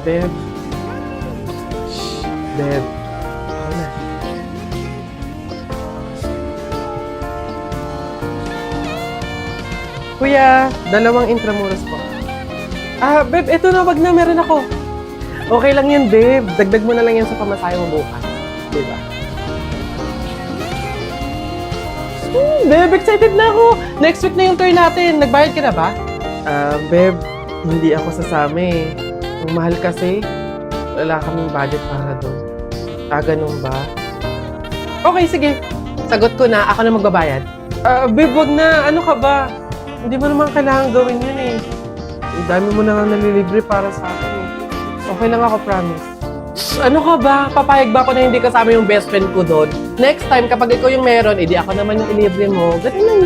Beb. Shh, Beb. Ako na. Kuya, 2 Intramuros po. Beb, eto na, wag na, meron ako. Okay lang yan, Beb. Dagdag mo na lang yan sa pamasahe mo bukas. Diba? Beb, excited na ako. Next week na yung tour natin. Nagbayad ka na ba? Beb, hindi ako sasama. Ang mahal kasi, wala kaming budget para doon. Ganun ba? Okay, sige. Sagot ko na, ako na magbabayad. Babe, wag na. Ano ka ba? Hindi mo naman kailangan gawin yun eh. Ang dami mo na nga nalilibre para sa akin eh. Okay lang ako, promise. Ano ka ba? Papayag ba ako na hindi kasama yung best friend ko doon? Next time, kapag ikaw yung meron, edi ako naman yung ilibre mo. Ganun lang